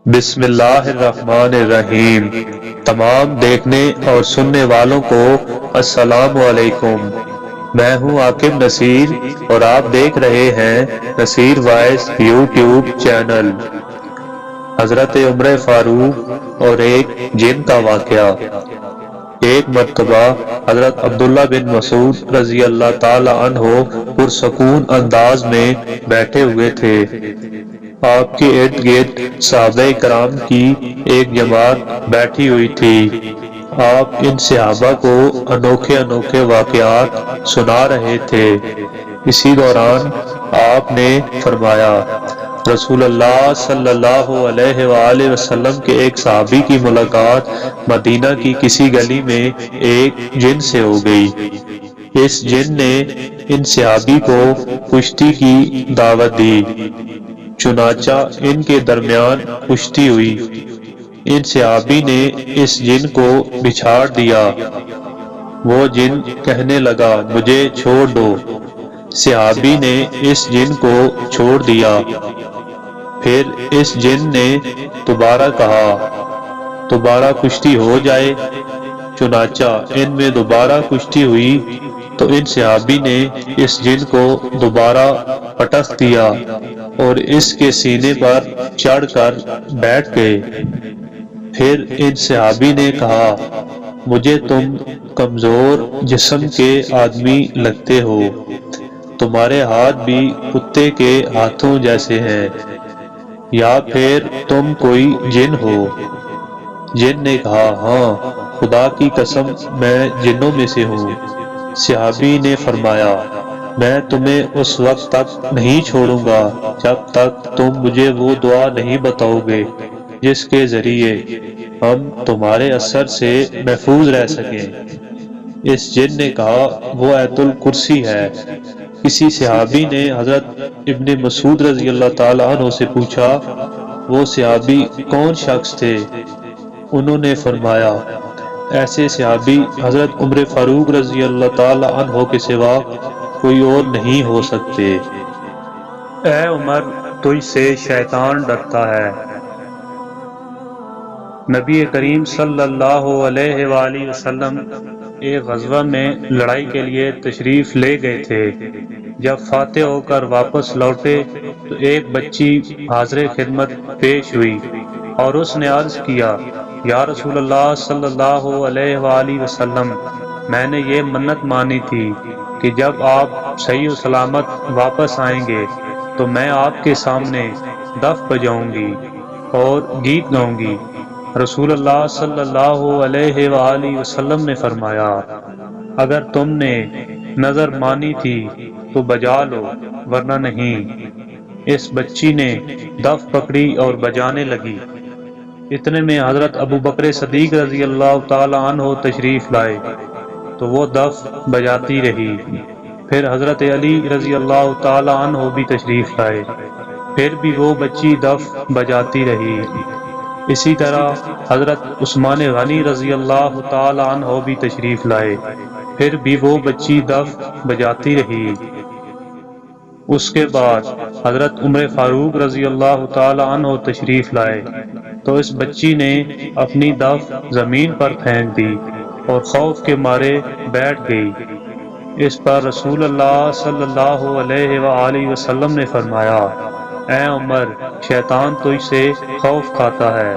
بسم اللہ الرحمن الرحیم۔ تمام دیکھنے اور سننے والوں کو السلام علیکم۔ میں ہوں عاقب نصیر اور آپ دیکھ رہے ہیں نصیر وائس یوٹیوب چینل۔ حضرت عمر فاروق اور ایک جن کا واقعہ۔ ایک مرتبہ حضرت عبداللہ بن مسعود رضی اللہ تعالی عنہ پرسکون انداز میں بیٹھے ہوئے تھے۔ آپ کے ارد گرد صحابہ کرام کی ایک جماعت بیٹھی ہوئی تھی۔ آپ ان صحابہ کو انوکھے انوکھے واقعات سنا رہے تھے۔ اسی دوران آپ نے فرمایا، رسول اللہ صلی اللہ علیہ وآلہ وسلم کے ایک صحابی کی ملاقات مدینہ کی کسی گلی میں ایک جن سے ہو گئی۔ اس جن نے ان صحابی کو کشتی کی دعوت دی، چنانچہ ان کے درمیان کشتی ہوئی۔ ان صحابی نے اس جن کو بچھاڑ دیا۔ وہ جن کہنے لگا، مجھے چھوڑ دو۔ صحابی نے اس جن کو چھوڑ دیا۔ پھر اس جن نے دوبارہ کہا، دوبارہ کشتی ہو جائے۔ چنانچہ ان میں دوبارہ کشتی ہوئی تو ان صحابی نے اس جن کو دوبارہ پٹخ دیا اور اس کے سینے پر چڑھ کر بیٹھ گئے۔ پھر ان صحابی نے کہا، مجھے تم کمزور جسم کے آدمی لگتے ہو، تمہارے ہاتھ بھی کتے کے ہاتھوں جیسے ہیں، یا پھر تم کوئی جن ہو؟ جن نے کہا، ہاں، خدا کی قسم میں جنوں میں سے ہوں۔ صحابی نے فرمایا، میں تمہیں اس وقت تک نہیں چھوڑوں گا جب تک تم مجھے وہ دعا نہیں بتاؤ گے جس کے ذریعے ہم تمہارے اثر سے محفوظ رہ سکیں۔ اس جن نے کہا، وہ آیت الکرسی ہے۔ کسی صحابی نے حضرت ابن مسعود رضی اللہ تعالی عنہ سے پوچھا، وہ صحابی کون شخص تھے؟ انہوں نے فرمایا، ایسے صحابی حضرت عمر فاروق رضی اللہ تعالی عنہ کے سوا کوئی اور نہیں ہو سکتے۔ اے عمر، تجھ سے شیطان ڈرتا ہے۔ نبی کریم صلی اللہ علیہ وآلہ وسلم ایک غزوہ میں لڑائی کے لیے تشریف لے گئے تھے۔ جب فاتح ہو کر واپس لوٹے تو ایک بچی حاضر خدمت پیش ہوئی اور اس نے عرض کیا، یا رسول اللہ صلی اللہ علیہ وآلہ وسلم، میں نے یہ منت مانی تھی کہ جب آپ صحیح و سلامت واپس آئیں گے تو میں آپ کے سامنے دف بجاؤں گی اور گیت گاؤں گی۔ رسول اللہ صلی اللہ علیہ وآلہ وسلم نے فرمایا، اگر تم نے نظر مانی تھی تو بجا لو، ورنہ نہیں۔ اس بچی نے دف پکڑی اور بجانے لگی۔ اتنے میں حضرت ابو بکر صدیق رضی اللہ تعالی عنہ تشریف لائے تو وہ دف بجاتی رہی۔ پھر حضرت علی رضی اللہ تعالی عنہ بھی تشریف لائے، پھر بھی وہ بچی دف بجاتی رہی۔ اسی طرح حضرت عثمان غنی رضی اللہ تعالی عنہ بھی تشریف لائے، پھر بھی وہ بچی دف بجاتی رہی۔ اس کے بعد حضرت عمر فاروق رضی اللہ تعالی عنہ تشریف لائے تو اس بچی نے اپنی دف زمین پر پھینک دی اور خوف کے مارے بیٹھ گئی۔ اس پر رسول اللہ صلی اللہ علیہ وآلہ وسلم نے فرمایا، اے عمر، شیطان تجھ سے خوف کھاتا ہے۔